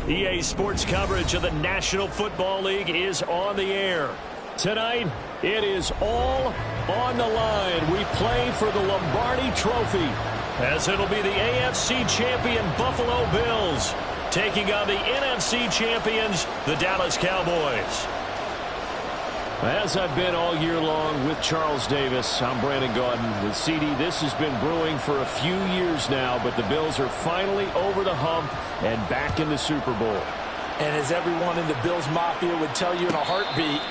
EA Sports coverage of the National Football League is on the air. Tonight, it is all on the line. We play for the Lombardi Trophy, as it'll be the AFC champion Buffalo Bills taking on the NFC champions, the Dallas Cowboys. As I've been all year long with Charles Davis, I'm Brandon Gaudin with CD. This has been brewing for a few years now, but the Bills are finally over the hump and back in the Super Bowl. And as everyone in the Bills Mafia would tell you in a heartbeat,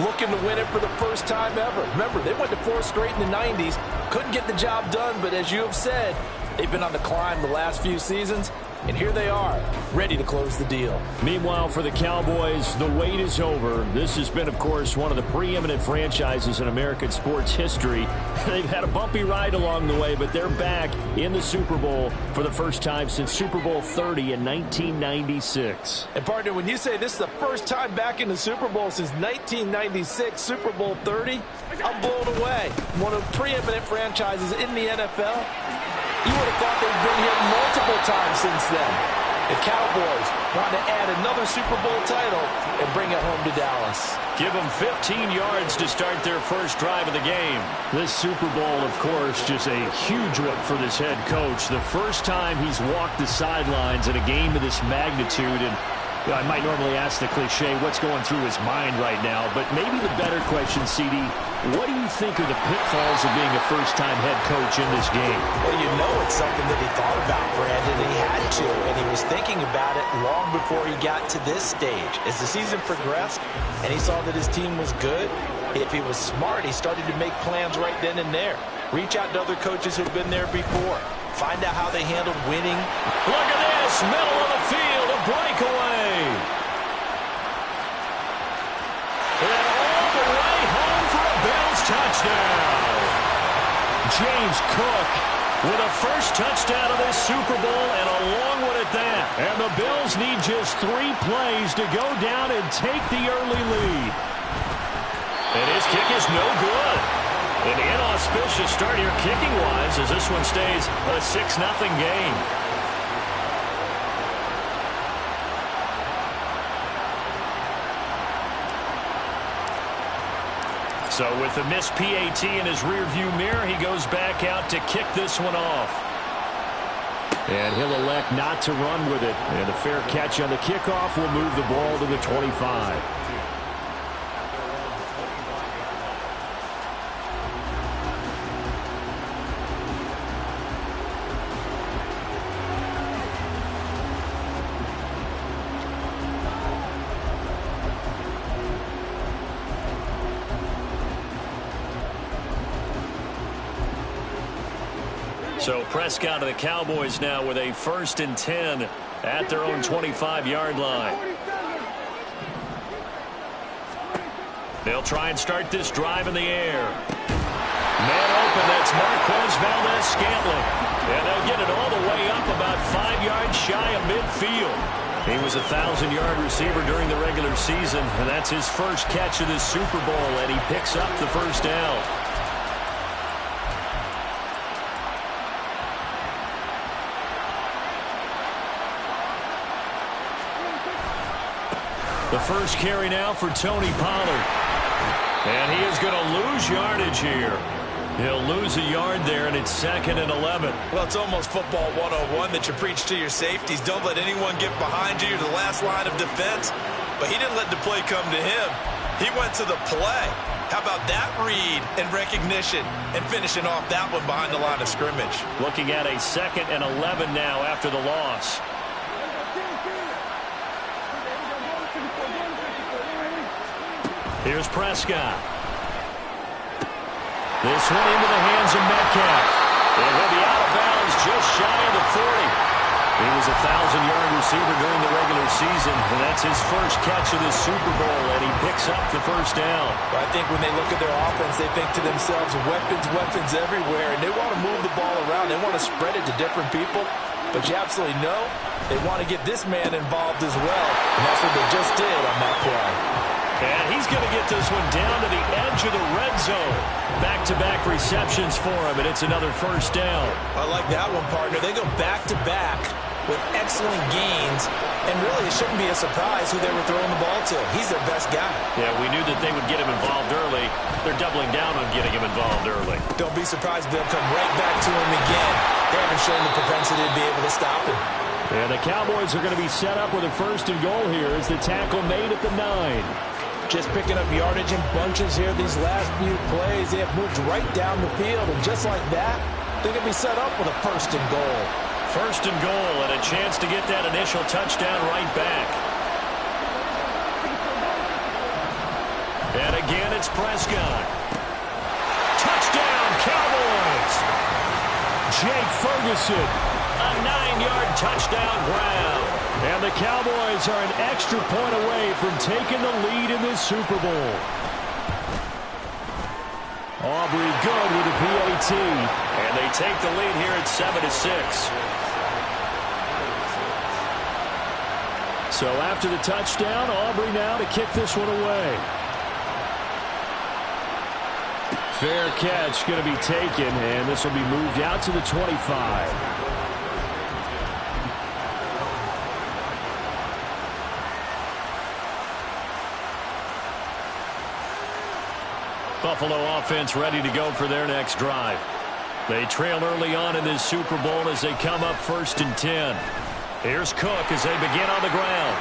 looking to win it for the first time ever. Remember, they went to 4 straight in the 90s, couldn't get the job done, but as you have said, they've been on the climb the last few seasons, and here they are, ready to close the deal. Meanwhile, for the Cowboys, the wait is over. This has been, of course, one of the preeminent franchises in American sports history. They've had a bumpy ride along the way, but they're back in the Super Bowl for the first time since Super Bowl 30 in 1996. And, partner, when you say this is the first time back in the Super Bowl since 1996, Super Bowl 30, I'm blown away. One of the preeminent franchises in the NFL. You would have thought they've been here multiple times since then. The Cowboys want to add another Super Bowl title and bring it home to Dallas. Give them 15 yards to start their first drive of the game. This Super Bowl, of course, just a huge one for this head coach. The first time he's walked the sidelines in a game of this magnitude, and I might normally ask the cliche, what's going through his mind right now, but maybe the better question, CD, what do you think are the pitfalls of being a first-time head coach in this game? Well, you know it's something that he thought about, Brandon, and he had to, and he was thinking about it long before he got to this stage. As the season progressed and he saw that his team was good, if he was smart, he started to make plans right then and there. Reach out to other coaches who've been there before. Find out how they handled winning. Look at this, middle of the field, a breakaway. And all the way home for a Bills touchdown. James Cook with a first touchdown of this Super Bowl, and a long one at that. And the Bills need just 3 plays to go down and take the early lead. And his kick is no good. An inauspicious start here kicking-wise as this one stays a 6-0 game. So with the missed PAT in his rearview mirror, he goes back out to kick this one off. And he'll elect not to run with it. And a fair catch on the kickoff will move the ball to the 25. So Prescott of the Cowboys now with a 1st and 10 at their own 25-yard line. They'll try and start this drive in the air. Man open, that's Marquez Valdes-Scantling. And they'll get it all the way up about 5 yards shy of midfield. He was a 1,000-yard receiver during the regular season, and that's his first catch of this Super Bowl, and he picks up the first down. The first carry now for Tony Pollard. And he is going to lose yardage here. He'll lose a yard there, and it's 2nd and 11. Well, it's almost football 101 that you preach to your safeties. Don't let anyone get behind you. You're the last line of defense. But he didn't let the play come to him. He went to the play. How about that read and recognition and finishing off that one behind the line of scrimmage? Looking at a 2nd and 11 now after the loss. Here's Prescott. This one into the hands of Metcalf. And he'll be out of bounds just shy of the 40. He was a 1,000-yard receiver during the regular season, and that's his first catch of this Super Bowl, and he picks up the first down. Well, I think when they look at their offense, they think to themselves, weapons everywhere, and they want to move the ball around. They want to spread it to different people, but you absolutely know they want to get this man involved as well, and that's what they just did on that play. And he's going to get this one down to the edge of the red zone. Back-to-back receptions for him, and it's another first down. I like that one, partner. They go back-to-back with excellent gains, and really it shouldn't be a surprise who they were throwing the ball to. He's their best guy. Yeah, we knew that they would get him involved early. They're doubling down on getting him involved early. Don't be surprised if they'll come right back to him again. They haven't shown the propensity to be able to stop him. And the Cowboys are going to be set up with a 1st and goal here as the tackle made at the 9. Just picking up yardage in bunches here these last few plays. They have moved right down the field, and just like that, they're going to be set up with a 1st and goal. 1st and goal, and a chance to get that initial touchdown right back. And again, it's Prescott. Touchdown, Cowboys! Jake Ferguson, a 9-yard touchdown ground. And the Cowboys are an extra point away from taking the lead in this Super Bowl. Aubrey good with the PAT. And they take the lead here at 7-6. So after the touchdown, Aubrey now to kick this one away. Fair catch going to be taken, and this will be moved out to the 25. Buffalo offense ready to go for their next drive. They trail early on in this Super Bowl as they come up 1st and 10. Here's Cook as they begin on the ground.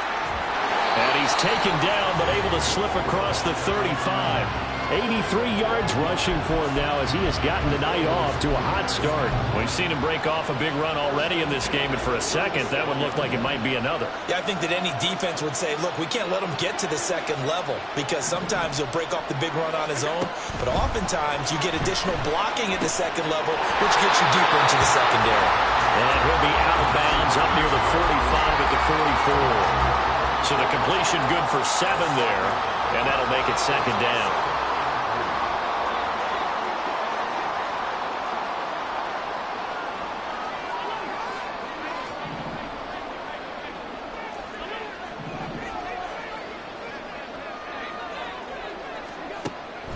And he's taken down, but able to slip across the 35. 83 yards rushing for him now as he has gotten the night off to a hot start. We've seen him break off a big run already in this game, and for a second, that would look like it might be another. Yeah, I think that any defense would say, look, we can't let him get to the second level because sometimes he'll break off the big run on his own, but oftentimes you get additional blocking at the second level, which gets you deeper into the secondary. And he'll be out of bounds up near the 45 at the 44. So the completion good for 7 there, and that'll make it second down.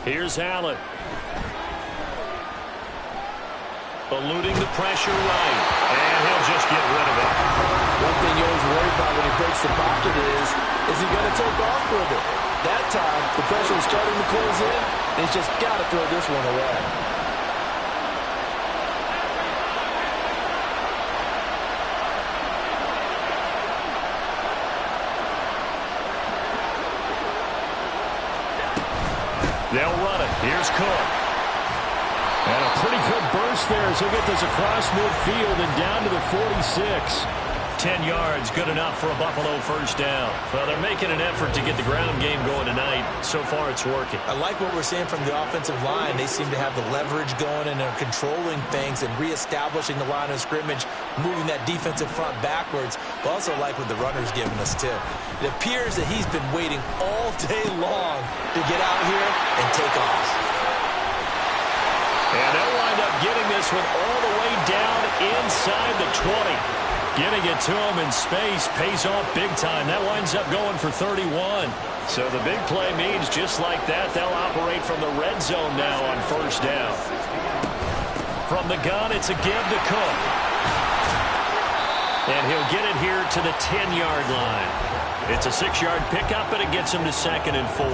Here's Allen. Eluding the pressure right. And he'll just get rid of it. One thing you always worry about when he breaks the pocket is he going to take off with it? That time, the pressure was starting to close in, and he's just got to throw this one away. They'll run it. Here's Cook. And a pretty good burst there as he'll get this across midfield and down to the 46. 10 yards, good enough for a Buffalo first down. Well, they're making an effort to get the ground game going tonight. So far, it's working. I like what we're seeing from the offensive line. They seem to have the leverage going, and they're controlling things and reestablishing the line of scrimmage, moving that defensive front backwards. But also like what the runner's giving us, too. It appears that he's been waiting all day long to get out here and take off. And they'll wind up getting this one all the way down inside the 20. Getting it to him in space pays off big time. That winds up going for 31. So the big play means just like that, they'll operate from the red zone now on first down. From the gun, it's a give to Cook. And he'll get it here to the 10-yard line. It's a 6-yard pickup, and it gets him to 2nd and 4.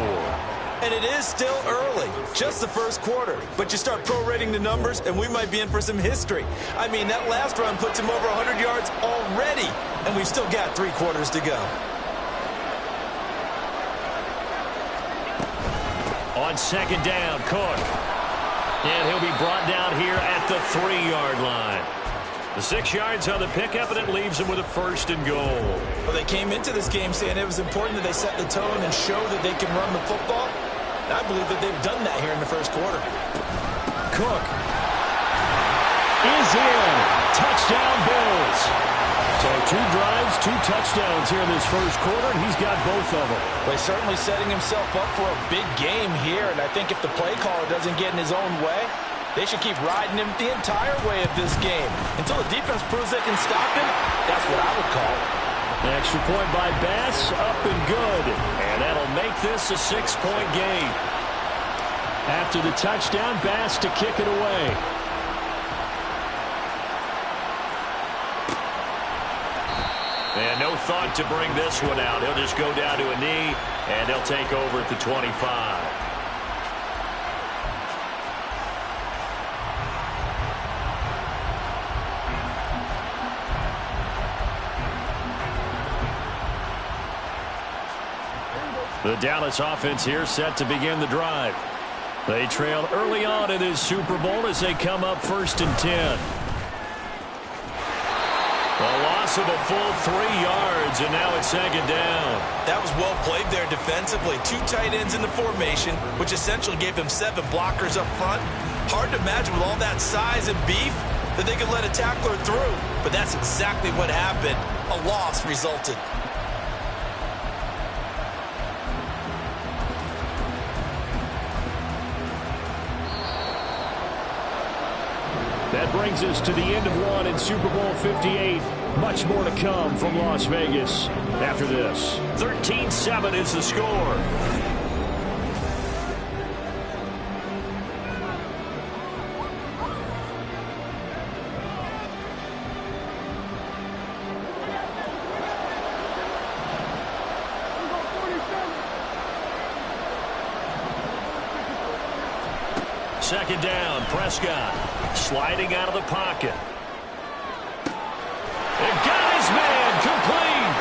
And it is still early, just the first quarter. But you start prorating the numbers, and we might be in for some history. I mean, that last run puts him over 100 yards already, and we've still got 3 quarters to go. On 2nd down, Cook. And he'll be brought down here at the 3-yard line. The 6 yards on the pickup, and it leaves him with a 1st and goal. Well, they came into this game saying it was important that they set the tone and show that they can run the football. I believe that they've done that here in the first quarter. Cook is in. Touchdown, Bills. So 2 drives, 2 touchdowns here in this first quarter, and he's got both of them. Well, he's certainly setting himself up for a big game here, and I think if the play caller doesn't get in his own way, they should keep riding him the entire way of this game. Until the defense proves they can stop him, that's what I would call it. An extra point by Bass, up and good. And that'll make this a 6-point game. After the touchdown, Bass to kick it away. And no thought to bring this one out. He'll just go down to a knee, and they'll take over at the 25. The Dallas offense here set to begin the drive. They trail early on in this Super Bowl as they come up 1st and 10. A loss of a full 3 yards, and now it's 2nd down. That was well played there defensively. 2 tight ends in the formation, which essentially gave them 7 blockers up front. Hard to imagine with all that size and beef that they could let a tackler through. But that's exactly what happened. A loss resulted. That brings us to the end of one in Super Bowl 58. Much more to come from Las Vegas after this. 13-7 is the score. Second down, Prescott sliding out of the pocket. And got his man complete.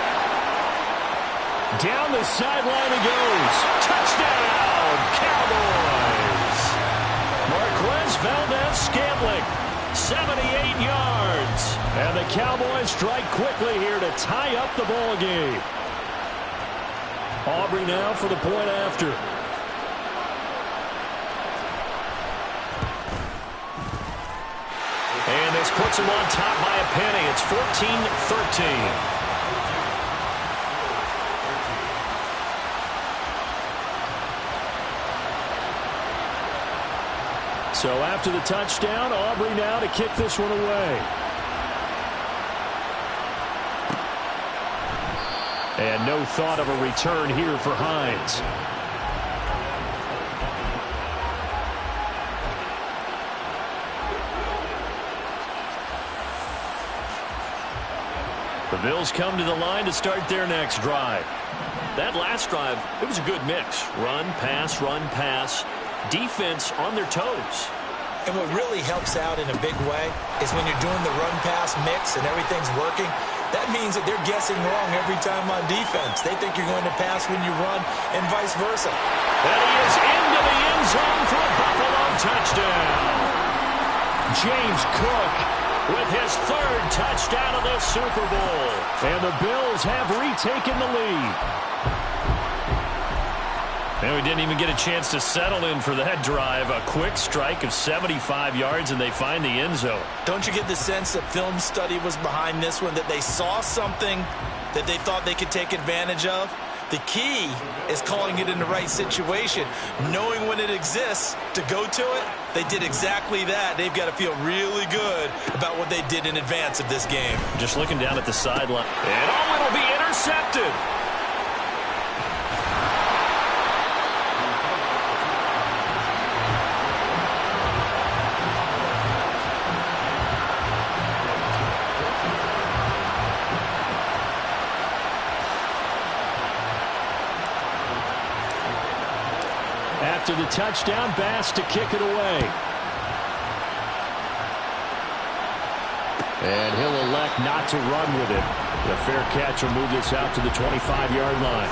Down the sideline he goes. Touchdown, Cowboys. Marquez Valdez-Scantling, 78 yards. And the Cowboys strike quickly here to tie up the ball game. Aubrey now for the point after. And this puts him on top by a penny. It's 14-13. So after the touchdown, Aubrey now to kick this one away. And no thought of a return here for Hines. The Bills come to the line to start their next drive. That last drive, it was a good mix. Run, pass, defense on their toes. And what really helps out in a big way is when you're doing the run-pass mix and everything's working, that means that they're guessing wrong every time on defense. They think you're going to pass when you run and vice versa. And he is into the end zone for a Buffalo touchdown. James Cook with his third touchdown of the Super Bowl. And the Bills have retaken the lead. And we didn't even get a chance to settle in for that drive. A quick strike of 75 yards, and they find the end zone. Don't you get the sense that film study was behind this one, that they saw something that they thought they could take advantage of? The key is calling it in the right situation, knowing when it exists to go to it. They did exactly that. They've got to feel really good about what they did in advance of this game. Just looking down at the sideline. And it'll be intercepted. After the touchdown, Bass to kick it away. And he'll elect not to run with it. The fair catch will move this out to the 25-yard line.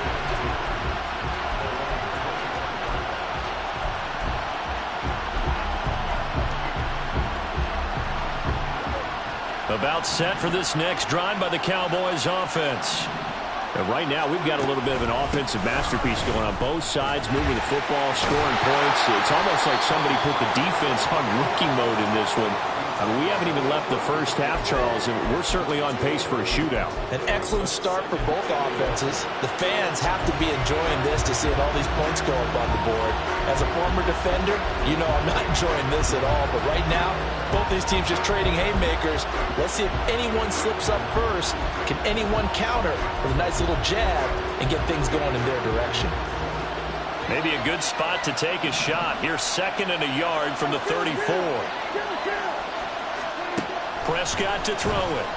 About set for this next drive by the Cowboys offense. And right now, we've got a little bit of an offensive masterpiece going on both sides, moving the football, scoring points. It's almost like somebody put the defense on rookie mode in this one. I mean, we haven't even left the first half, Charles, and we're certainly on pace for a shootout. An excellent start for both offenses. The fans have to be enjoying this to see all these points go up on the board. As a former defender, you know I'm not enjoying this at all. But right now, both these teams just trading haymakers. Let's see if anyone slips up first. Can anyone counter with a nice little jab and get things going in their direction? Maybe a good spot to take a shot. Here's 2nd and a yard from the 34. Prescott to throw it.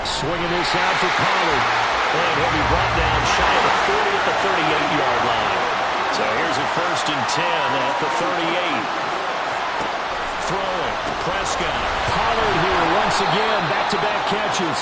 Swinging this out for Pollard. And he'll be brought down shy of the 40 at the 38-yard line. So here's a 1st and 10 at the 38. Throwing. Prescott. Pollard here once again. Back-to-back catches.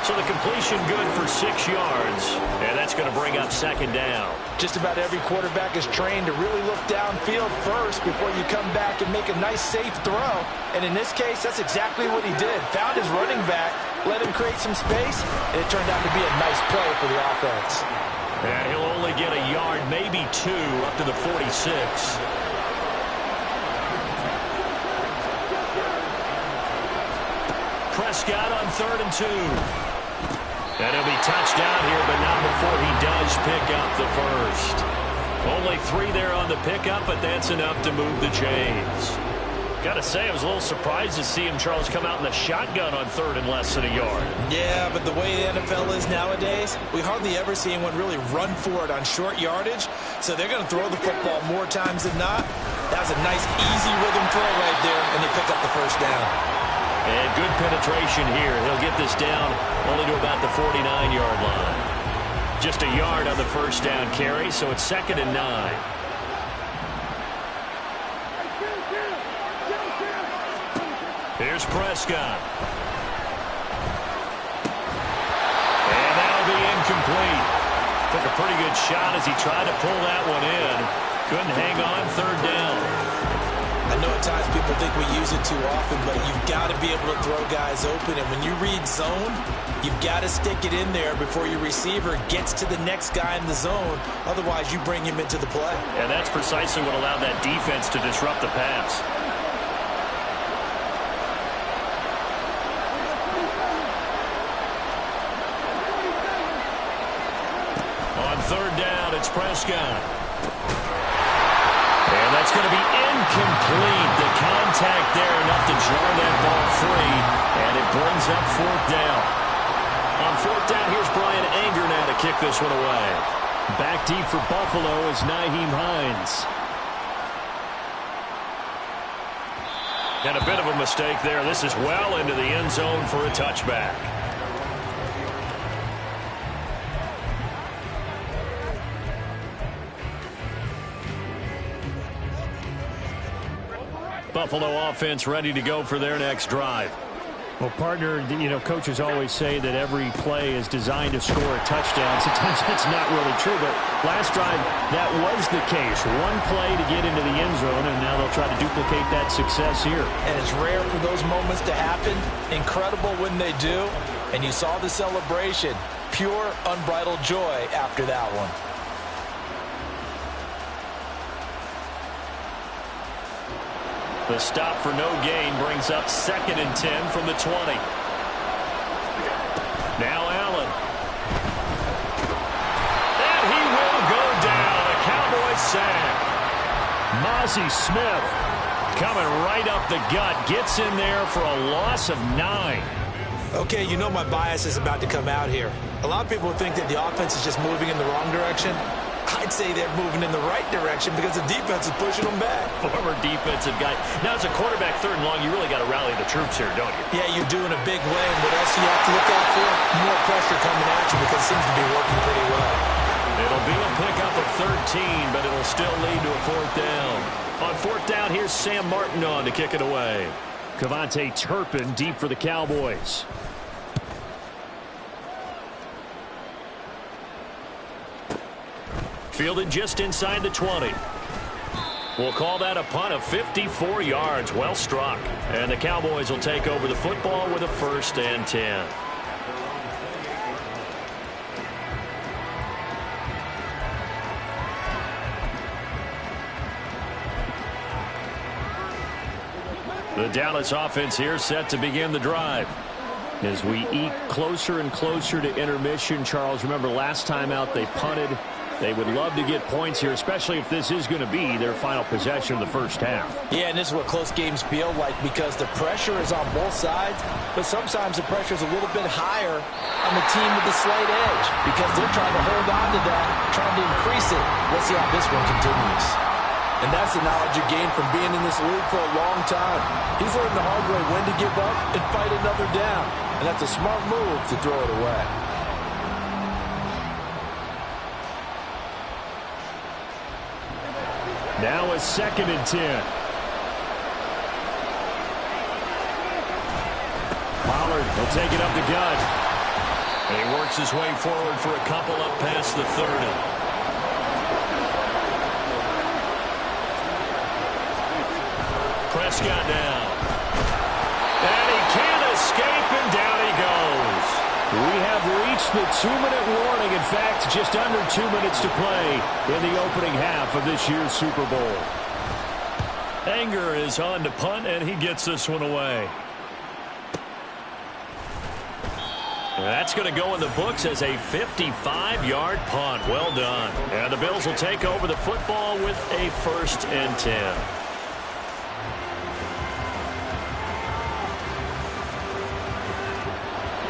So the completion good for 6 yards. And that's going to bring up 2nd down. Just about every quarterback is trained to really look downfield first before you come back and make a nice, safe throw. And in this case, that's exactly what he did. Found his running back, let him create some space, and it turned out to be a nice play for the offense. And he'll only get a yard, maybe 2, up to the 46. Prescott on 3rd and 2. And he'll be touched down here, but not before he does pick up the first. Only 3 there on the pickup, but that's enough to move the chains. Got to say, I was a little surprised to see him, Charles, come out in the shotgun on 3rd and less than a yard. Yeah, but the way the NFL is nowadays, we hardly ever see anyone really run for it on short yardage. So they're going to throw the football more times than not. That was a nice, easy rhythm throw right there, and they pick up the 1st down. And good penetration here. He'll get this down only to about the 49-yard line. Just a yard on the 1st down carry, so it's 2nd and 9. Here's Prescott. And that'll be incomplete. Took a pretty good shot as he tried to pull that one in. Couldn't hang on third down. I know at times people think we use it too often, but you've got to be able to throw guys open. And when you read zone, you've got to stick it in there before your receiver gets to the next guy in the zone. Otherwise, you bring him into the play. And that's precisely what allowed that defense to disrupt the pass. On third down, it's Prescott. And that's going to be incomplete. The contact there, enough to jar that ball free. And it brings up fourth down. On fourth down, here's Brian Anger now to kick this one away. Back deep for Buffalo is Nyheim Hines. And a bit of a mistake there. This is well into the end zone for a touchback. Buffalo offense ready to go for their next drive. Well, partner, coaches always say that every play is designed to score a touchdown. Sometimes that's not really true, but last drive, that was the case. One play to get into the end zone, and now they'll try to duplicate that success here. And it's rare for those moments to happen. Incredible when they do. And you saw the celebration. Pure, unbridled joy after that one. The stop for no gain brings up 2nd and 10 from the 20. Now Allen. And he will go down. A Cowboy sack. Mozzie Smith coming right up the gut. Gets in there for a loss of 9. Okay, you know my bias is about to come out here. A lot of people think that the offense is just moving in the wrong direction. I'd say they're moving in the right direction because the defense is pushing them back. Former defensive guy. Now, as a quarterback, 3rd and long, you really got to rally the troops here, don't you? Yeah, you do in a big way. And what else do you have to look out for? More pressure coming at you because it seems to be working pretty well. It'll be a pickup of 13, but it'll still lead to a 4th down. On 4th down, here's Sam Martin on to kick it away. Kevontae Turpin deep for the Cowboys. Fielded just inside the 20. We'll call that a punt of 54 yards. Well struck. And the Cowboys will take over the football with a 1st and 10. The Dallas offense here set to begin the drive. As we eke closer and closer to intermission, Charles, remember last time out they punted. They would love to get points here, especially if this is going to be their final possession of the first half. Yeah, and this is what close games feel like because the pressure is on both sides, but sometimes the pressure is a little bit higher on the team with the slight edge because they're trying to hold on to that, trying to increase it. Let's see how this one continues. And that's the knowledge you gain from being in this league for a long time. He's learned the hard way when to give up and fight another down. And that's a smart move to throw it away. Now a 2nd and 10. Pollard will take it up the gut. And he works his way forward for a couple up past the 30. Prescott down. And he can't escape, and down he goes. We have reached the 2-minute warning. In fact, just under 2 minutes to play in the opening half of this year's Super Bowl. Anger is on to punt, and he gets this one away. And that's going to go in the books as a 55-yard punt. Well done. And the Bills will take over the football with a 1st and 10.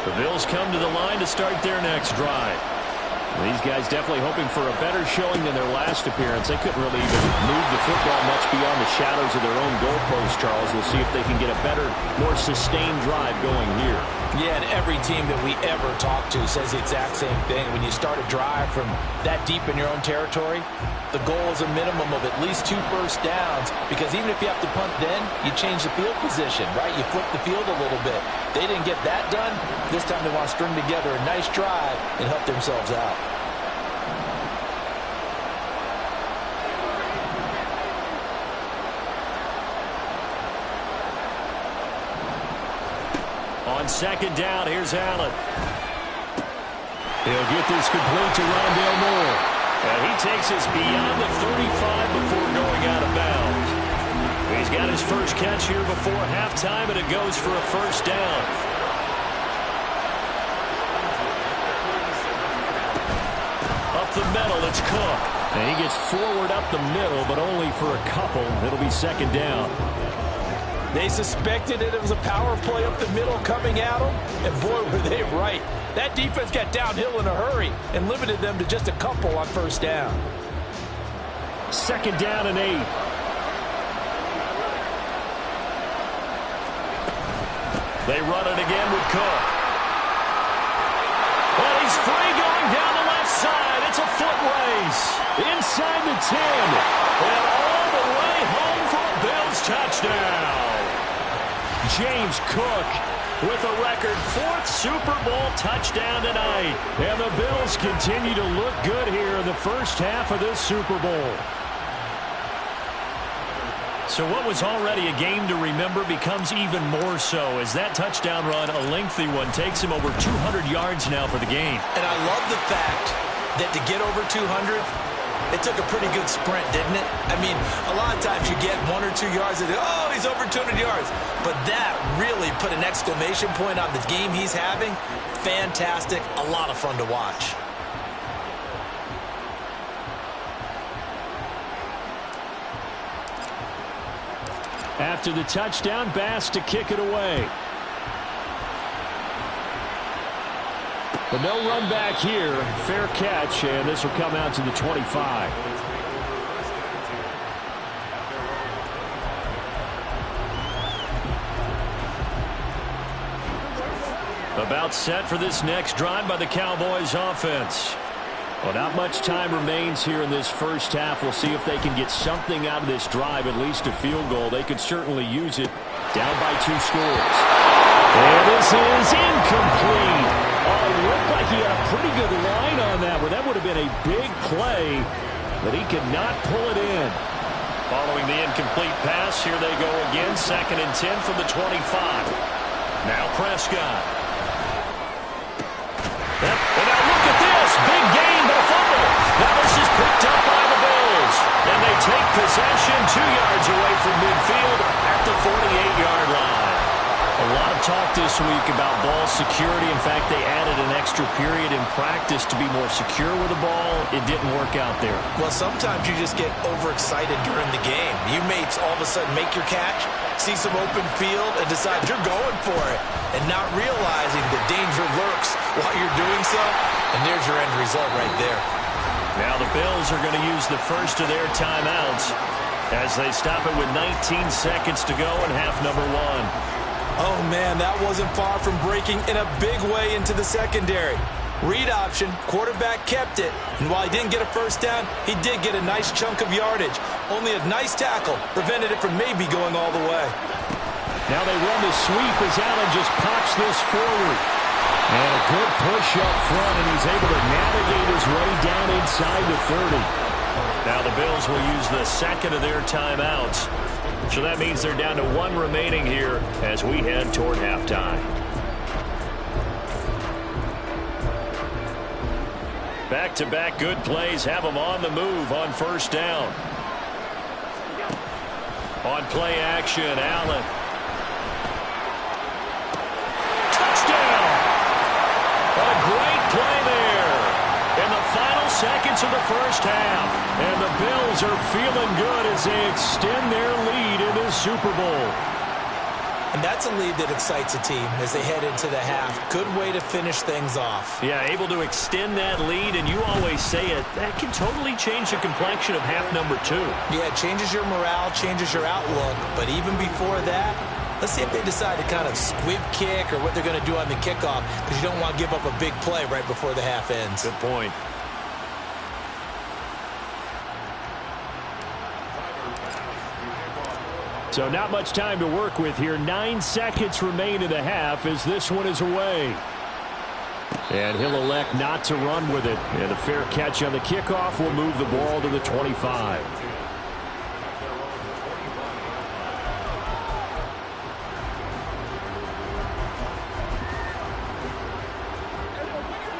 The Bills come to the line to start their next drive. These guys definitely hoping for a better showing than their last appearance. They couldn't really even move the football much beyond the shadows of their own goalpost, Charles. We'll see if they can get a better, more sustained drive going here. Yeah, and every team that we ever talk to says the exact same thing. When you start a drive from that deep in your own territory, the goal is a minimum of at least 2 first downs, because even if you have to punt then, you change the field position, right? You flip the field a little bit. They didn't get that done. This time they want to string together a nice drive and help themselves out. On second down, here's Allen. He'll get this complete to Rondale Moore. And he takes us beyond the 35 before going out of bounds. He's got his first catch here before halftime, and it goes for a first down. Up the middle, it's Cook. And he gets forward up the middle, but only for a couple. It'll be second down. They suspected it was a power play up the middle coming at them, and boy, were they right. That defense got downhill in a hurry and limited them to just a couple on first down. Second down and 8. They run it again with Cook. Well, he's free going down the left side. It's a foot race. Inside the 10. And all the way home for a Bills touchdown. James Cook with a record 4th Super Bowl touchdown tonight. And the Bills continue to look good here in the first half of this Super Bowl. So what was already a game to remember becomes even more so as that touchdown run, a lengthy one, takes him over 200 yards now for the game. And I love the fact that to get over 200, it took a pretty good sprint, didn't it? I mean, a lot of times you get 1 or 2 yards and, oh, he's over 200 yards. But that really put an exclamation point on the game he's having. Fantastic. A lot of fun to watch. After the touchdown, Bass to kick it away. But no run back here. Fair catch, and this will come out to the 25. About set for this next drive by the Cowboys offense. Well, not much time remains here in this first half. We'll see if they can get something out of this drive, at least a field goal. They could certainly use it. Down by 2 scores. And this is incomplete. Oh, it looked like he had a pretty good line on that one. That would have been a big play, but he could not pull it in. Following the incomplete pass, here they go again. 2nd and 10 from the 25. Now Prescott. And now look at this. Big gain, but a fumble. Now this is picked up by the Bills. And they take possession 2 yards away from midfield at the 48-yard line. A lot of talk this week about ball security. In fact, they added an extra period in practice to be more secure with the ball. It didn't work out there. Well, sometimes you just get overexcited during the game. You may all of a sudden make your catch, see some open field, and decide you're going for it, and not realizing the danger lurks while you're doing so, and there's your end result right there. Now the Bills are going to use the first of their timeouts as they stop it with 19 seconds to go in half number 1. Oh, man, that wasn't far from breaking in a big way into the secondary. Read option, quarterback kept it, and while he didn't get a first down, he did get a nice chunk of yardage. Only a nice tackle prevented it from maybe going all the way. Now they run the sweep as Allen just pops this forward. And a good push up front, and he's able to navigate his way down inside the 30. Now the Bills will use the second of their timeouts. So that means they're down to 1 remaining here as we head toward halftime. Back-to-back good plays have them on the move on first down. On play action, Allen. Touchdown! A great play there in the final seconds of the first half. And the Bills are feeling good as they extend their lead in the Super Bowl. And that's a lead that excites a team as they head into the half. Good way to finish things off. Yeah, able to extend that lead, and you always say it, that can totally change the complexion of half number 2. Yeah, it changes your morale, changes your outlook. But even before that, let's see if they decide to kind of squib kick or what they're going to do on the kickoff, because you don't want to give up a big play right before the half ends. Good point. So not much time to work with here. 9 seconds remain in the half as this one is away. And he'll elect not to run with it. And a fair catch on the kickoff will move the ball to the 25.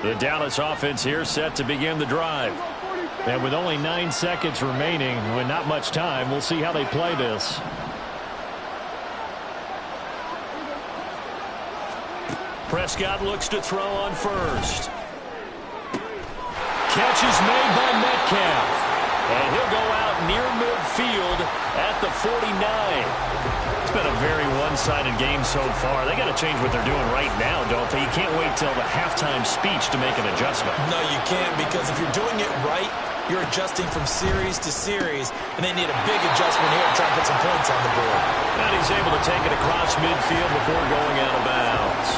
The Dallas offense here set to begin the drive. And with only 9 seconds remaining, with not much time, we'll see how they play this. Prescott looks to throw on first. Catch is made by Metcalf. And he'll go out near midfield at the 49. It's been a very one-sided game so far. They got to change what they're doing right now, don't they? You can't wait till the halftime speech to make an adjustment. No, you can't, because if you're doing it right, you're adjusting from series to series, and they need a big adjustment here to try and put some points on the board. And he's able to take it across midfield before going out of bounds.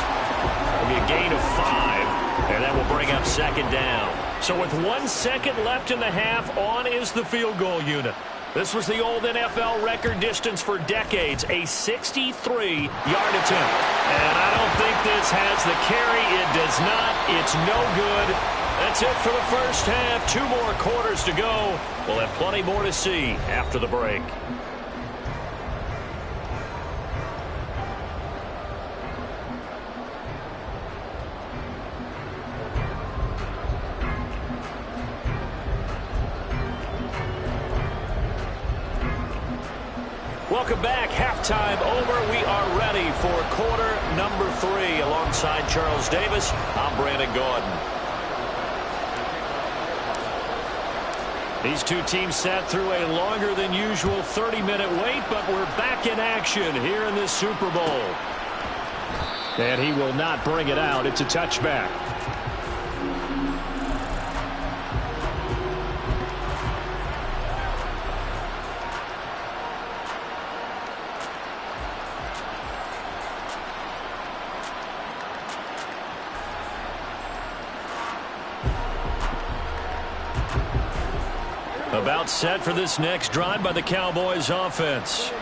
It'll be a gain of 5, and that will bring up second down. So with 1 second left in the half, on is the field goal unit. This was the old NFL record distance for decades, a 63-yard attempt. And I don't think this has the carry. It does not. It's no good. That's it for the first half. 2 more quarters to go. We'll have plenty more to see after the break. Welcome back. Halftime over. We are ready for quarter number 3. Alongside Charles Davis, I'm Brandon Gaudin. These two teams sat through a longer than usual 30-minute wait, but we're back in action here in this Super Bowl. And he will not bring it out. It's a touchback. About set for this next drive by the Cowboys offense.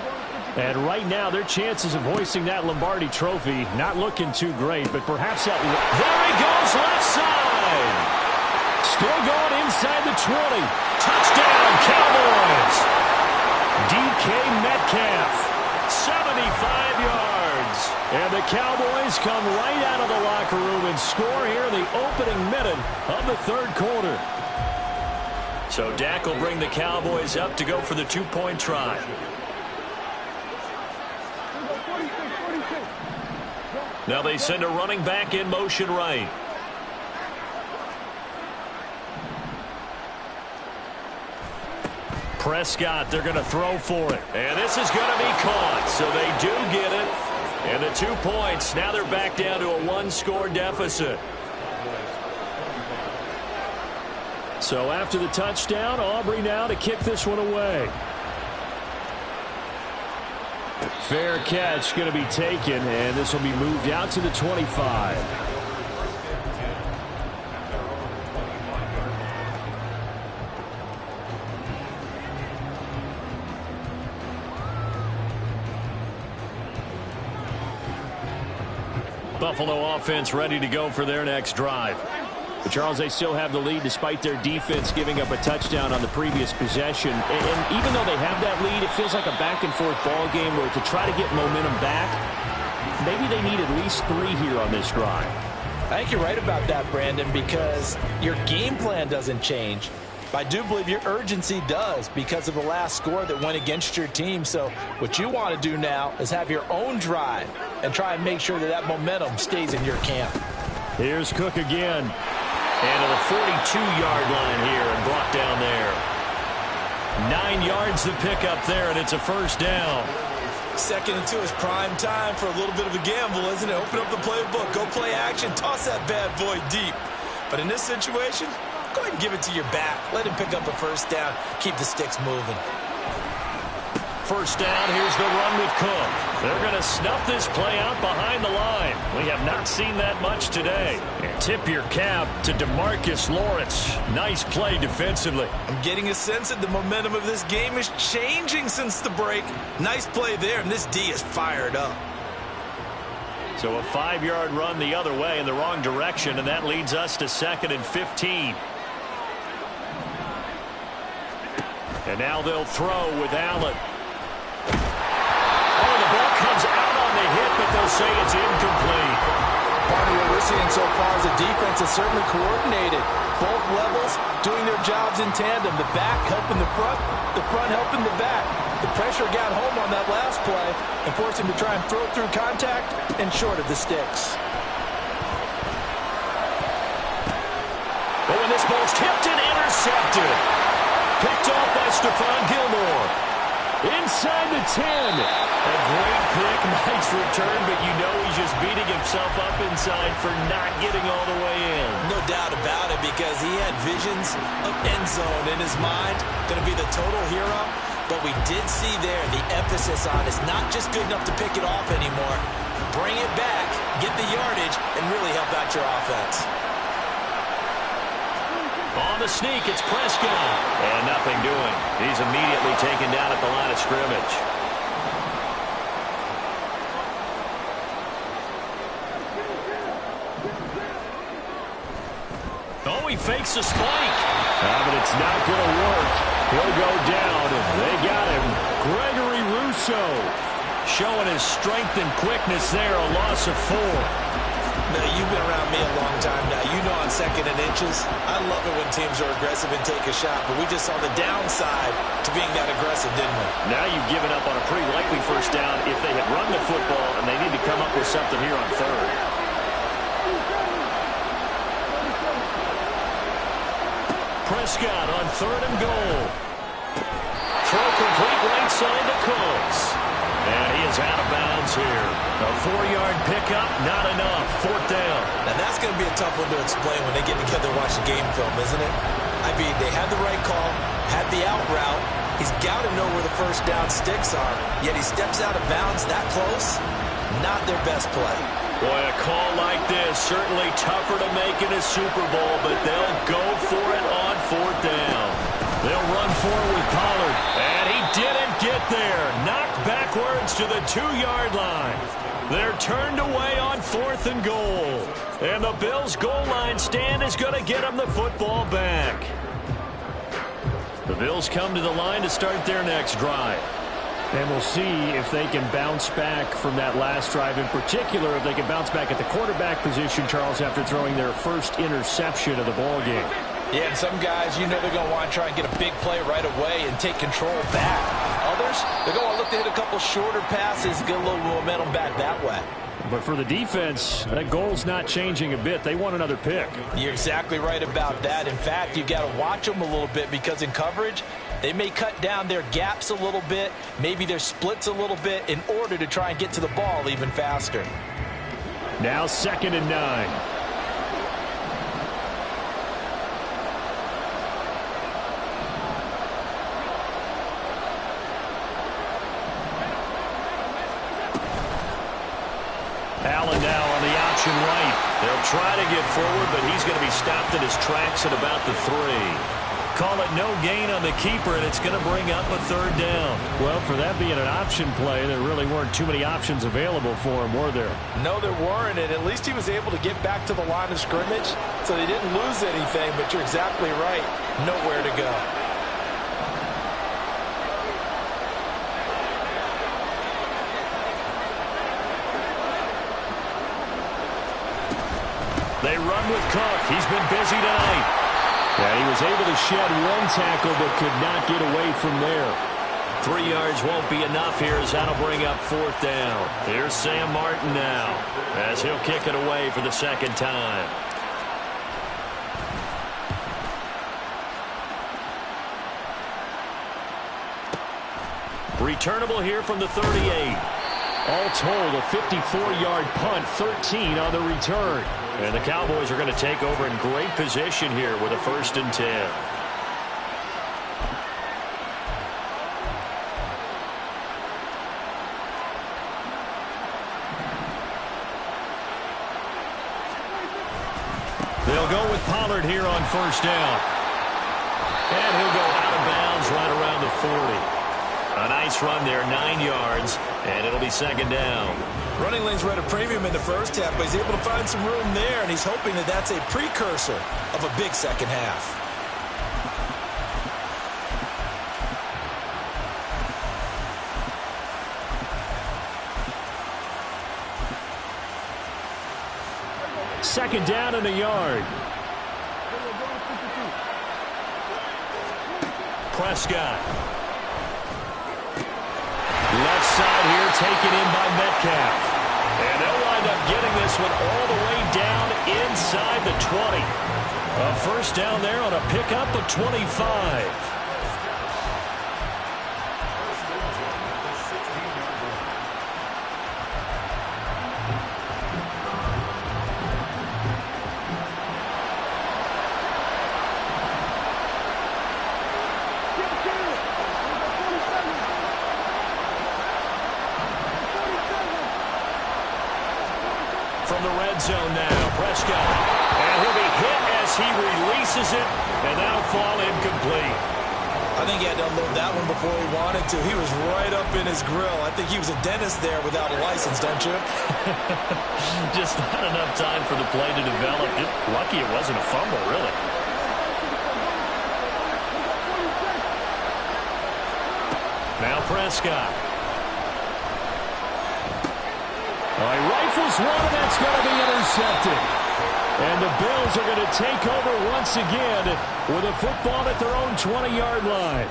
And right now, their chances of hoisting that Lombardi trophy not looking too great, but perhaps that... There he goes, left side! Still going inside the 20. Touchdown, Cowboys! DK Metcalf, 75 yards. And the Cowboys come right out of the locker room and score here in the opening minute of the third quarter. So Dak will bring the Cowboys up to go for the 2-point try. Now they send a running back in motion right. Prescott, they're going to throw for it. And this is going to be caught. So they do get it. And the 2 points, now they're back down to a 1-score deficit. So after the touchdown, Aubrey now to kick this one away. Fair catch going to be taken, and this will be moved out to the 25. Buffalo offense ready to go for their next drive. But Charles, they still have the lead despite their defense giving up a touchdown on the previous possession. And even though they have that lead, it feels like a back-and-forth ball game where to try to get momentum back, maybe they need at least 3 here on this drive. I think you're right about that, Brandon, because your game plan doesn't change. But I do believe your urgency does because of the last score that went against your team. So what you want to do now is have your own drive and try and make sure that that momentum stays in your camp. Here's Cook again. And to the 42-yard line here and brought down there. 9 yards to pick up there, and it's a first down. 2nd and 2 is prime time for a little bit of a gamble, isn't it? Open up the playbook, go play action, toss that bad boy deep. But in this situation, go ahead and give it to your back. Let him pick up a first down. Keep the sticks moving. First down, here's the run with Cook. They're going to snuff this play out behind the line. We have not seen that much today. And tip your cap to DeMarcus Lawrence. Nice play defensively. I'm getting a sense that the momentum of this game is changing since the break. Nice play there, and this D is fired up. So a 5-yard run the other way in the wrong direction, and that leads us to 2nd and 15. And now they'll throw with Allen. Oh, the ball comes out on the hit, but they'll say it's incomplete. Part of what we're seeing so far is the defense is certainly coordinated. Both levels doing their jobs in tandem. The back helping the front helping the back. The pressure got home on that last play and forced him to try and throw through contact and short of the sticks. Oh, and this ball's tipped and intercepted. Picked off by Stephon Gilmore. Inside the 10. A great pick, nice return, but you know he's just beating himself up inside for not getting all the way in. No doubt about it, because he had visions of end zone in his mind. Going to be the total hero. But we did see there the emphasis on it's not just good enough to pick it off anymore. Bring it back, get the yardage, and really help out your offense. On the sneak, it's Prescott. And nothing doing. He's immediately taken down at the line of scrimmage. Oh, he fakes a spike. But it's not going to work. He'll go down, and they got him. Gregory Rousseau showing his strength and quickness there, a loss of 4. Now, you've been around me a long time now. You know on 2nd and inches, I love it when teams are aggressive and take a shot, but we just saw the downside to being that aggressive, didn't we? Now you've given up on a pretty likely first down if they had run the football, and they need to come up with something here on 3rd. Prescott on 3rd and goal. Throw complete right side to Cooks. And he is out of bounds here. A 4-yard pickup, not enough. 4th down. Now that's going to be a tough one to explain when they get together and watch the game film, isn't it? I mean, they had the right call, had the out route. He's got to know where the first down sticks are, yet he steps out of bounds that close. Not their best play. Boy, a call like this, certainly tougher to make in a Super Bowl, but they'll go for it on 4th down. They'll run for it with Pollard, and he didn't get there. Knocked backwards to the 2-yard line. They're turned away on 4th and goal. And the Bills' goal line stand is going to get them the football back. The Bills come to the line to start their next drive. And we'll see if they can bounce back from that last drive. In particular, if they can bounce back at the quarterback position, Charles, after throwing their first interception of the ball game. Yeah, and some guys, you know they're going to want to try and get a big play right away and take control back. Others, they're going to look to hit a couple shorter passes, get a little momentum back that way. But for the defense, that goal's not changing a bit. They want another pick. You're exactly right about that. In fact, you've got to watch them a little bit, because in coverage, they may cut down their gaps a little bit, maybe their splits a little bit, in order to try and get to the ball even faster. Now 2nd and 9. Allen now on the option right. They'll try to get forward, but he's going to be stopped in his tracks at about the 3. Call it no gain on the keeper, and it's going to bring up a 3rd down. Well, for that being an option play, there really weren't too many options available for him, were there? No, there weren't, and at least he was able to get back to the line of scrimmage, so they didn't lose anything, but you're exactly right. Nowhere to go. They run with Cook. He's been busy tonight. Yeah, he was able to shed 1 tackle but could not get away from there. 3 yards won't be enough here as that'll bring up 4th down. Here's Sam Martin now as he'll kick it away for the 2nd time. Returnable here from the 38. All told, a 54-yard punt, 13 on the return. And the Cowboys are going to take over in great position here with a 1st and 10. They'll go with Pollard here on 1st down. And he'll go out of bounds right around the 40. A nice run there, 9 yards, and it'll be 2nd down. Running lanes were at a premium in the first half, but he's able to find some room there, and he's hoping that that's a precursor of a big second half. Second down and a yard. Prescott. Left side here taken in by Metcalf. And they'll wind up getting this one all the way down inside the 20. A 1st down there on a pickup of 25. From the red zone now, Prescott. And he'll be hit as he releases it, and that'll fall incomplete. I think he had to unload that one before he wanted to. He was right up in his grill. I think he was a dentist there without a license, don't you? Just not enough time for the play to develop. Just lucky it wasn't a fumble, really. Now Prescott. He rifles one, and that's going to be intercepted. And the Bills are going to take over once again with a football at their own 20-yard line.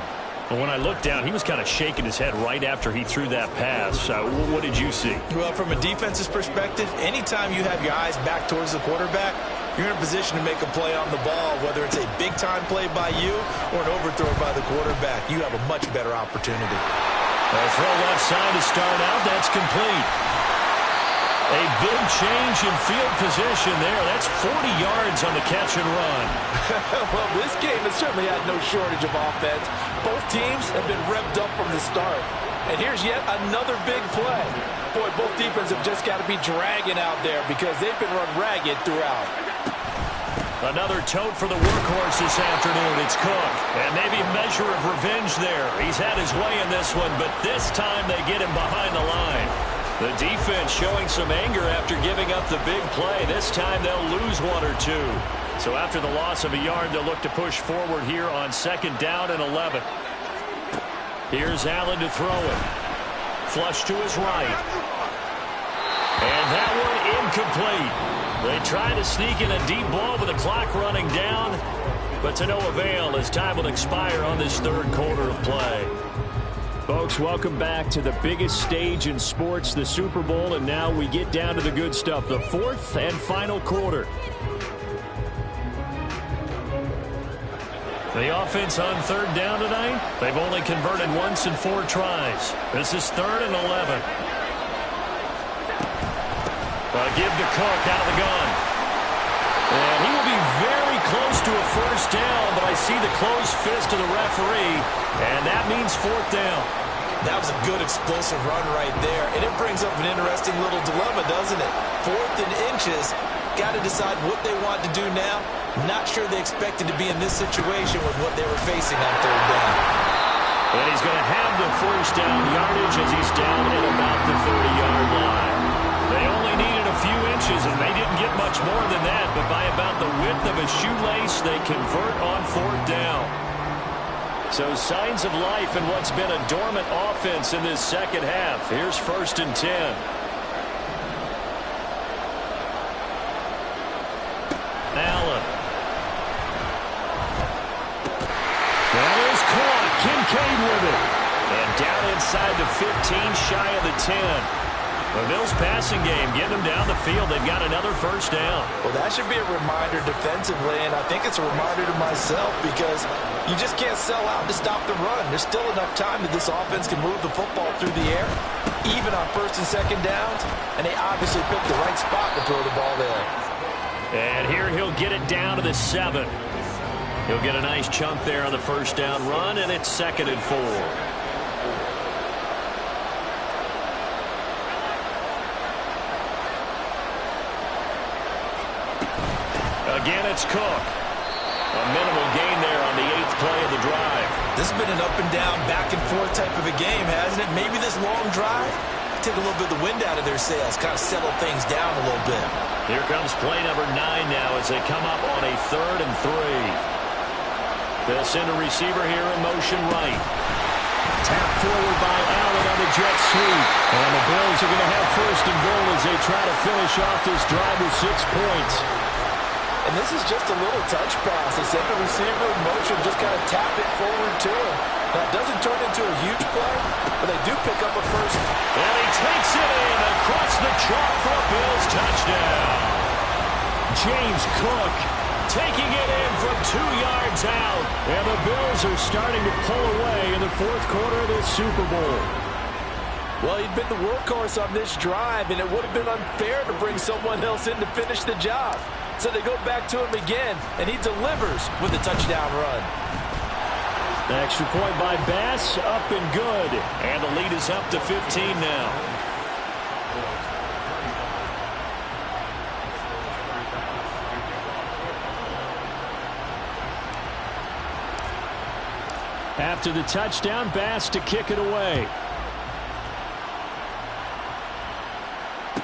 And when I looked down, he was kind of shaking his head right after he threw that pass. What did you see? Well, from a defense's perspective, anytime you have your eyes back towards the quarterback, you're in a position to make a play on the ball, whether it's a big-time play by you or an overthrow by the quarterback. You have a much better opportunity. A throw left side to start out. That's complete. A big change in field position there. That's 40 yards on the catch and run. Well, this game has certainly had no shortage of offense. Both teams have been revved up from the start. And here's yet another big play. Boy, both defenses have just got to be dragging out there because they've been run ragged throughout. Another tote for the workhorse this afternoon. It's Cook. And maybe a measure of revenge there. He's had his way in this one, but this time they get him behind the line. The defense showing some anger after giving up the big play. This time they'll lose 1 or 2. So after the loss of a yard, they'll look to push forward here on 2nd down and 11. Here's Allen to throw it. Flush to his right. And that one incomplete. They try to sneak in a deep ball with the clock running down, but to no avail as time will expire on this 3rd quarter of play. Folks, welcome back to the biggest stage in sports, the Super Bowl, and now we get down to the good stuff, the 4th and final quarter. The offense on 3rd down tonight, they've only converted once in 4 tries. This is 3rd and 11. Give to Cook out of the gun. And he will be very close to a 1st down, but I see the closed fist of the referee, and that means 4th down. That was a good explosive run right there, and it brings up an interesting little dilemma, doesn't it? 4th and inches, got to decide what they want to do now. Not sure they expected to be in this situation with what they were facing on 3rd down. And he's going to have the 1st down yardage as he's down at about the 30-yard line. They only needed a few inches, and they didn't get much more than that, but by about the width of a shoelace, they convert on 4th down. So signs of life in what's been a dormant offense in this 2nd half. Here's 1st and 10. Allen. That is caught. Kincaid with it. And down inside the 15, shy of the 10. The Bills passing game, getting them down the field. They've got another first down. Well, that should be a reminder defensively, and I think it's a reminder to myself because you just can't sell out to stop the run. There's still enough time that this offense can move the football through the air, even on first and second downs, and they obviously picked the right spot to throw the ball there. And here he'll get it down to the 7. He'll get a nice chunk there on the first down run, and it's 2nd and 4. Again, it's Cook. A minimal gain there on the 8th play of the drive. This has been an up-and-down, back-and-forth type of a game, hasn't it? Maybe this long drive take a little bit of the wind out of their sails, kind of settle things down a little bit. Here comes play number 9 now as they come up on a 3rd and 3. They'll send a receiver here in motion right. Tap forward by Allen on the jet sweep. And the Bills are going to have 1st and goal as they try to finish off this drive with 6 points. And this is just a little touch pass. They send the receiver in motion, just kind of tap it forward to him. That doesn't turn into a huge play, but they do pick up a first. And he takes it in across the chalk for a Bills touchdown. James Cook taking it in from 2 yards out. And the Bills are starting to pull away in the 4th quarter of this Super Bowl. Well, he'd been the workhorse on this drive, and it would have been unfair to bring someone else in to finish the job. So they go back to him again, and he delivers with a touchdown run. Extra point by Bass, up and good. And the lead is up to 15 now. After the touchdown, Bass to kick it away.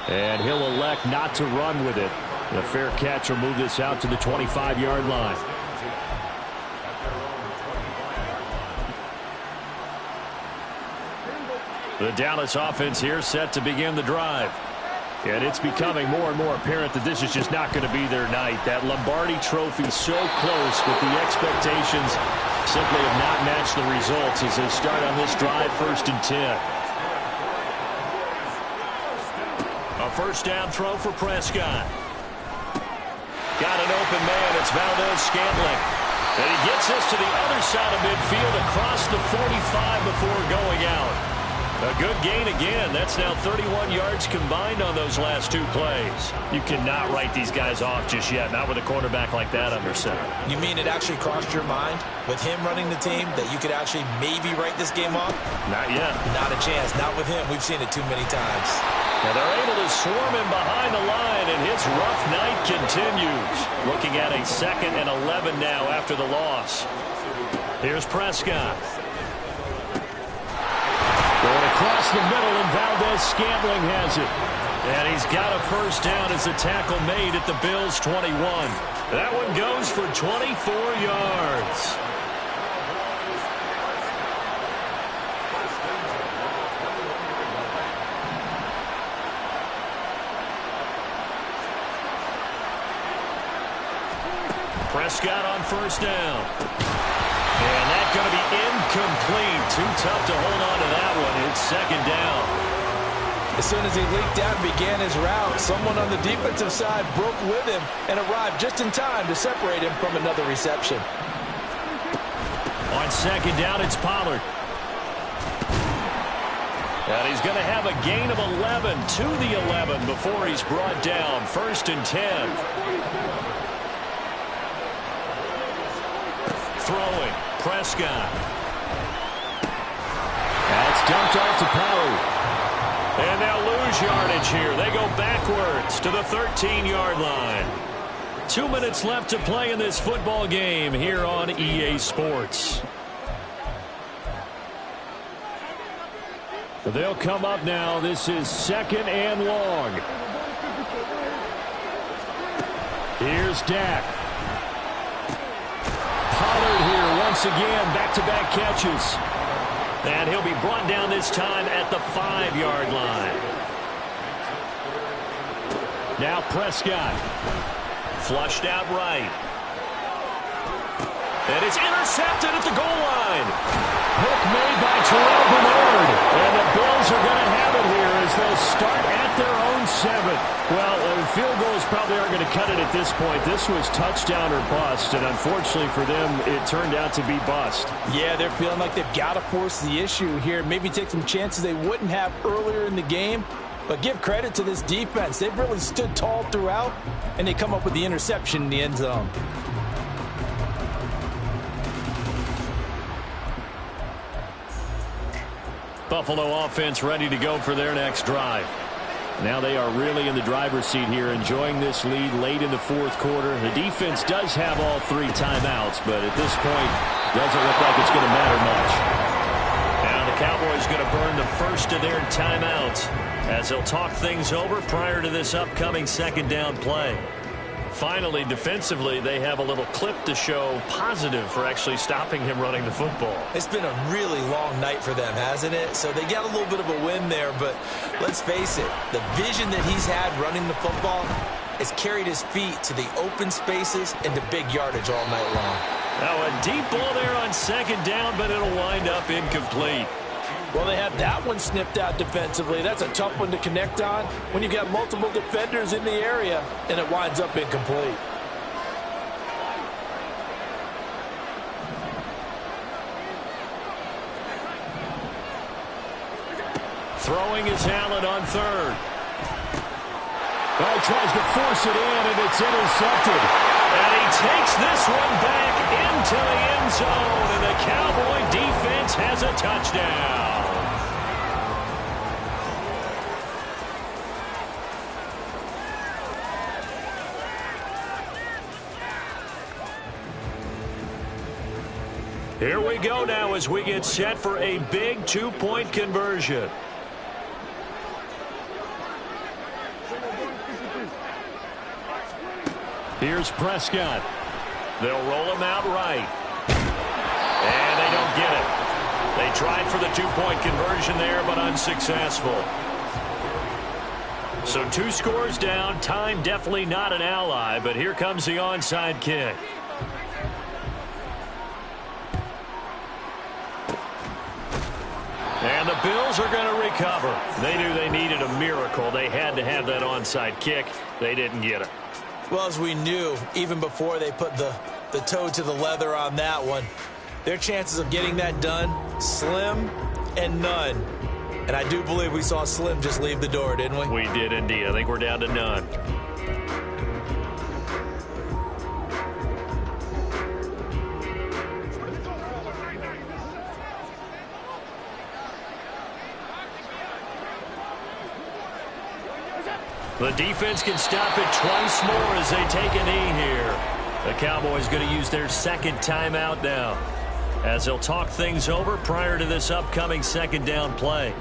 And he'll elect not to run with it. The fair catch will move this out to the 25-yard line. The Dallas offense here set to begin the drive. And it's becoming more and more apparent that this is just not going to be their night. That Lombardi trophy so close, but the expectations simply have not matched the results as they start on this drive 1st and 10. A first down throw for Prescott. Got an open man. It's Valdez-Scantling. And he gets this to the other side of midfield across the 45 before going out. A good gain again. That's now 31 yards combined on those last 2 plays. You cannot write these guys off just yet, not with a quarterback like that under center. You mean it actually crossed your mind with him running the team that you could actually maybe write this game off? Not yet. Not a chance. Not with him. We've seen it too many times. Now they're able to swarm him behind the line, and his rough night continues. Looking at a 2nd and 11 now after the loss. Here's Prescott. Going across the middle, and Valdez-Scantling has it. And he's got a first down as the tackle made at the Bills' 21. That one goes for 24 yards. Prescott on first down. And that's going to be incomplete. Too tough to hold on to that one. It's 2nd down. As soon as he leaked out and began his route, someone on the defensive side broke with him and arrived just in time to separate him from another reception. On 2nd down, it's Pollard. And he's going to have a gain of 11 to the 11 before he's brought down. 1st and 10. Throwing, Prescott. That's dumped off to Pollard. And they'll lose yardage here. They go backwards to the 13-yard line. 2 minutes left to play in this football game here on EA Sports. They'll come up now. This is 2nd and long. Here's Dak. Pollard here once again, back-to-back catches. And he'll be brought down this time at the 5-yard line. Now Prescott. Flushed out right. And it's intercepted at the goal line. Hook made by Terrell Bernard. And the Bills are going to have it here as they'll start at probably aren't going to cut it at this point. This was touchdown or bust, and unfortunately for them, it turned out to be bust. Yeah, they're feeling like they've got to force the issue here. Maybe take some chances they wouldn't have earlier in the game. But give credit to this defense. They've really stood tall throughout, and they come up with the interception in the end zone. Buffalo offense ready to go for their next drive. Now they are really in the driver's seat here, enjoying this lead late in the fourth quarter. The defense does have all 3 timeouts, but at this point, doesn't look like it's going to matter much. Now the Cowboys going to burn the first of their timeouts as they'll talk things over prior to this upcoming second down play. Finally, defensively, they have a little clip to show positive for actually stopping him running the football. It's been a really long night for them, hasn't it? So they got a little bit of a win there, but let's face it, the vision that he's had running the football has carried his feet to the open spaces and to big yardage all night long. Now a deep ball there on second down, but it'll wind up incomplete. Well, they had that one snipped out defensively. That's a tough one to connect on when you've got multiple defenders in the area, and it winds up incomplete. Throwing is Allen on third. Oh, tries to force it in, and it's intercepted. And he takes this one back into the end zone, and the Cowboy defense has a touchdown. Here we go now as we get set for a big 2-point conversion. Here's Prescott. They'll roll him out right. And they don't get it. They tried for the 2-point conversion there, but unsuccessful. So 2 scores down. Time definitely not an ally, but here comes the onside kick. And the Bills are going to recover. They knew they needed a miracle. They had to have that onside kick. They didn't get it. Well, as we knew, even before they put the toe to the leather on that one, their chances of getting that done, slim and none. And I do believe we saw Slim just leave the door, didn't we? We did indeed. I think we're down to none. The defense can stop it twice more as they take a knee here. The Cowboys going to use their second timeout now as they'll talk things over prior to this upcoming second down play.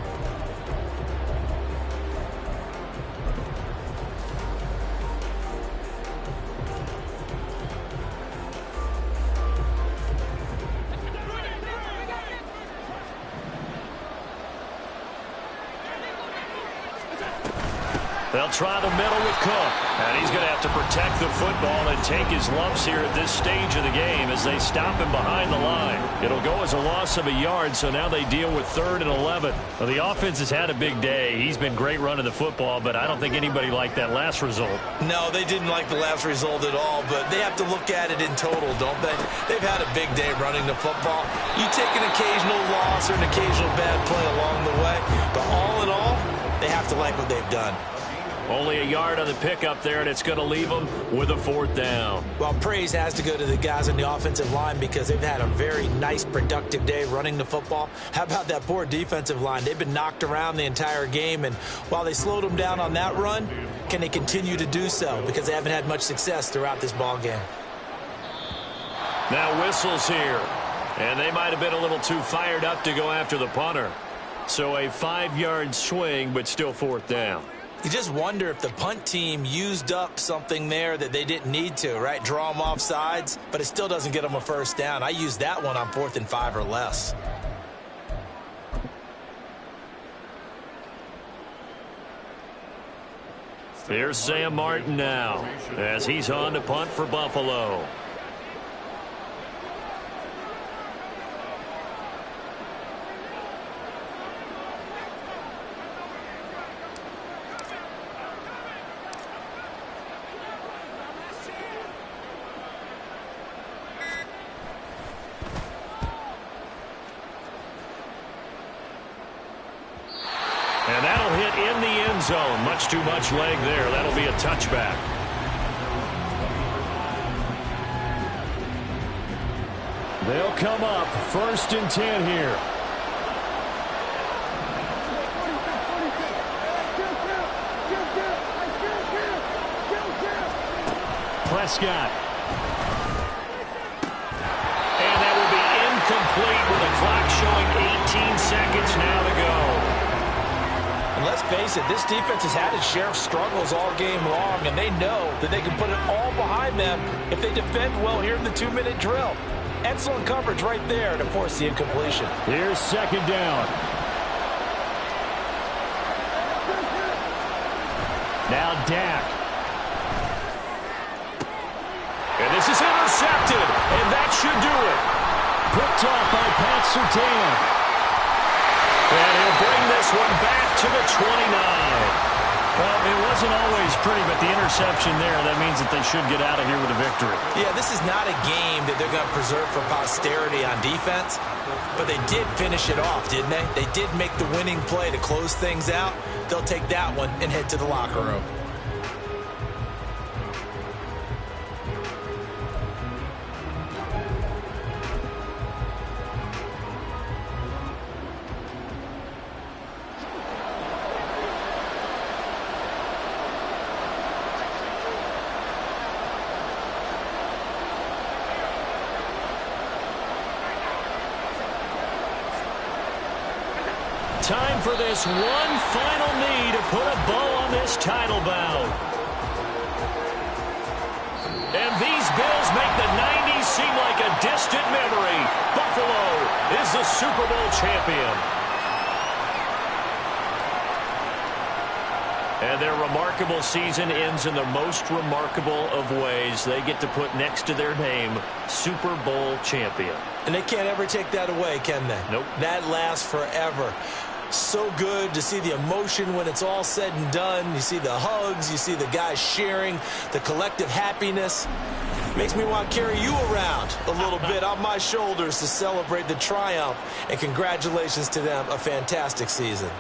They'll try the middle with Cook. And he's going to have to protect the football and take his lumps here at this stage of the game as they stop him behind the line. It'll go as a loss of a yard, so now they deal with 3rd and 11. Well, the offense has had a big day. He's been great running the football, but I don't think anybody liked that last result. No, they didn't like the last result at all, but they have to look at it in total, don't they? They've had a big day running the football. You take an occasional loss or an occasional bad play along the way, but all in all, they have to like what they've done. Only a yard on the pickup there, and it's going to leave them with a 4th down. Well, praise has to go to the guys on the offensive line because they've had a very nice, productive day running the football. How about that poor defensive line? They've been knocked around the entire game, and while they slowed them down on that run, can they continue to do so? Because they haven't had much success throughout this ball game. Now whistles here, and they might have been a little too fired up to go after the punter. So a 5-yard swing, but still 4th down. You just wonder if the punt team used up something there that they didn't need to, right? Draw them off sides, but it still doesn't get them a 1st down. I used that one on 4th and 5 or less. Here's Sam Martin now as he's on to punt for Buffalo. that'll hit in the end zone. Much too much leg there. That'll be a touchback. They'll come up 1st and 10 here. Prescott. And that will be incomplete with the clock showing 18 seconds now to go. And let's face it, this defense has had its share of struggles all game long, and they know that they can put it all behind them if they defend well here in the 2-minute drill. Excellent coverage right there to force the incompletion. Here's 2nd down. Now Dak. And this is intercepted, and that should do it. Picked off by Pat Surtain. And he'll bring this one back to the 29. Well, it wasn't always pretty, but the interception there, that means that they should get out of here with a victory. Yeah, this is not a game that they're going to preserve for posterity on defense, but they did finish it off, didn't they? They did make the winning play to close things out. They'll take that one and head to the locker room. Time for this one final knee to put a bow on this title bout. And these Bills make the 90s seem like a distant memory. Buffalo is the Super Bowl champion. And their remarkable season ends in the most remarkable of ways. They get to put next to their name, Super Bowl champion. And they can't ever take that away, can they? Nope. That lasts forever. So good to see the emotion when it's all said and done. You see the hugs, you see the guys sharing, the collective happiness. Makes me want to carry you around a little bit on my shoulders to celebrate the triumph. And congratulations to them, a fantastic season.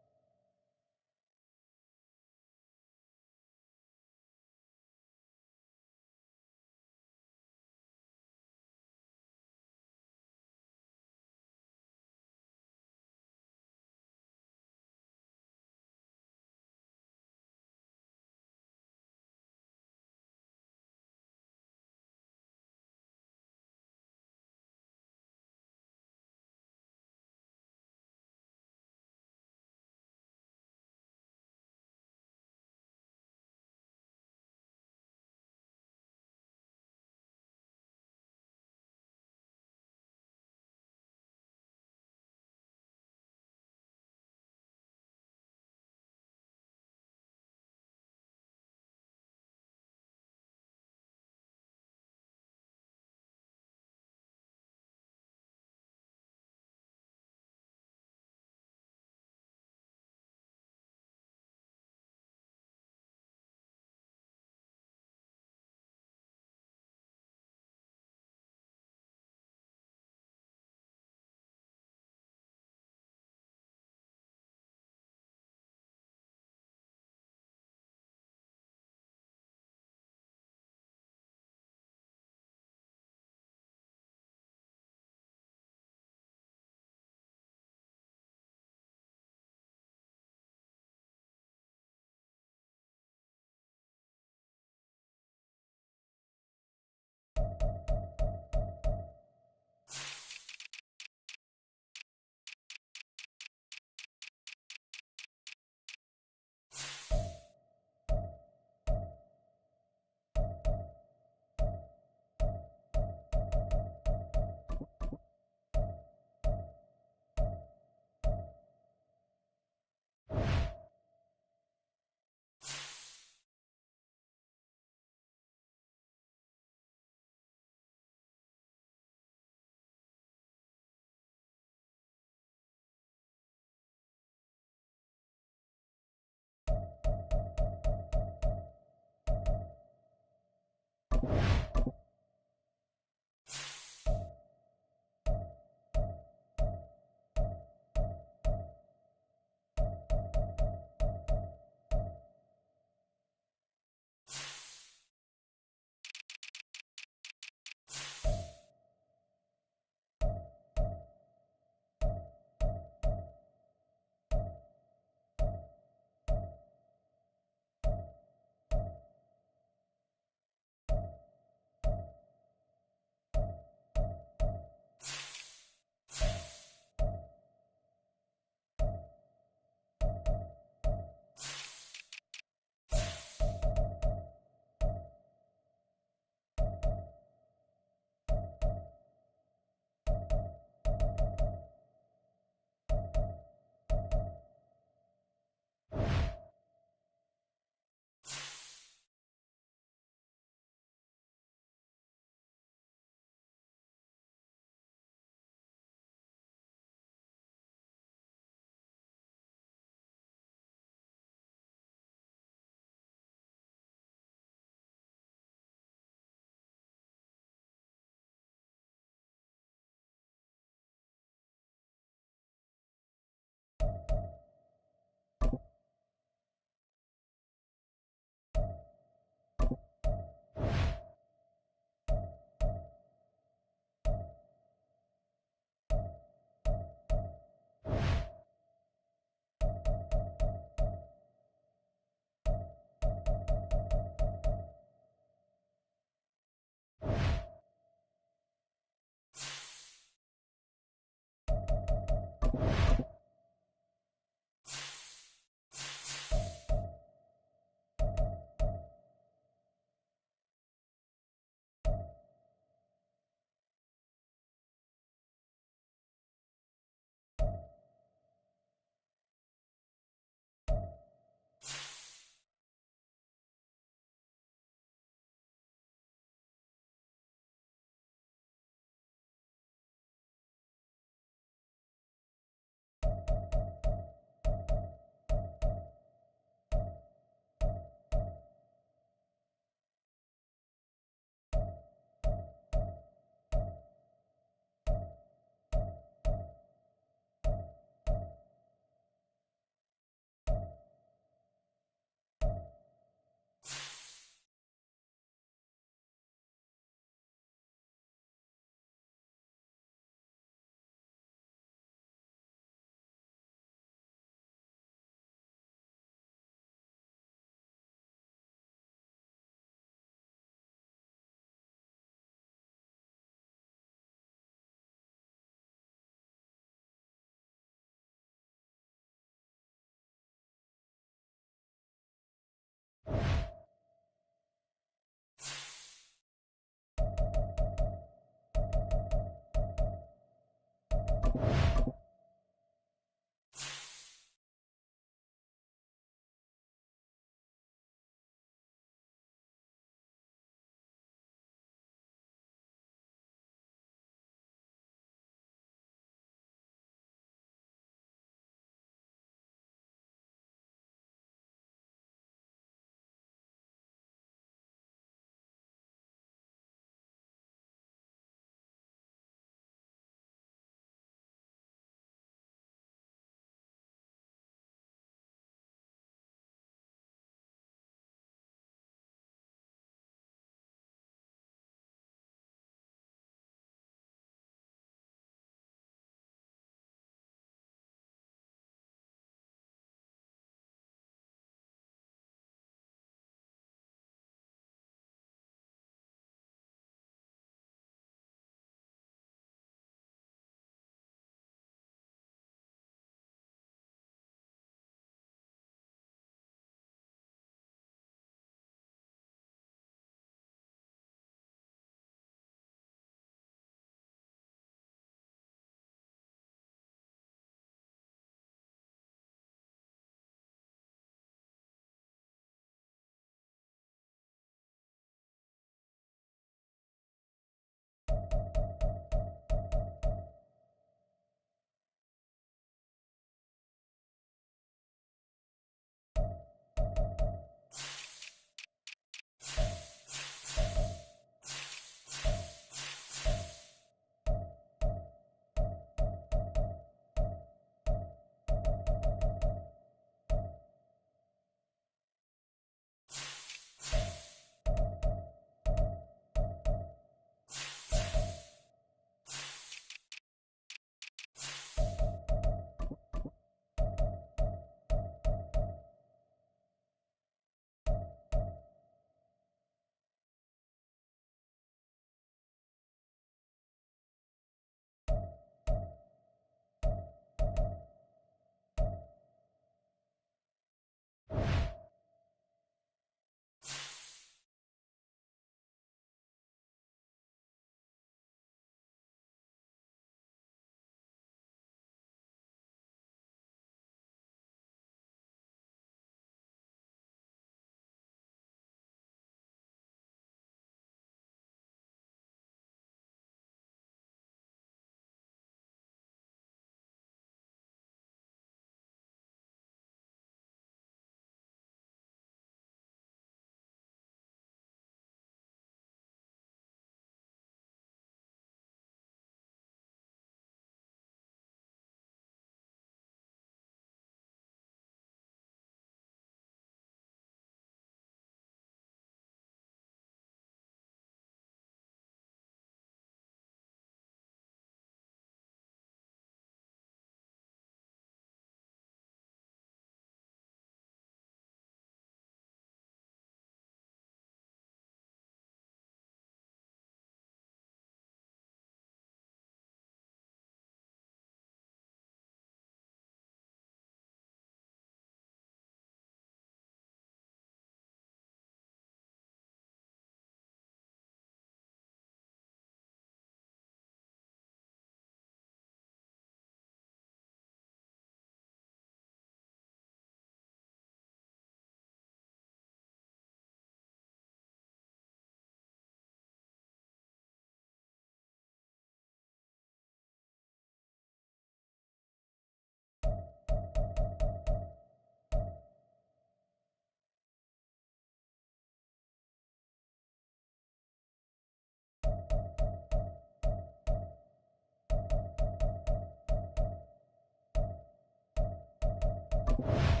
it.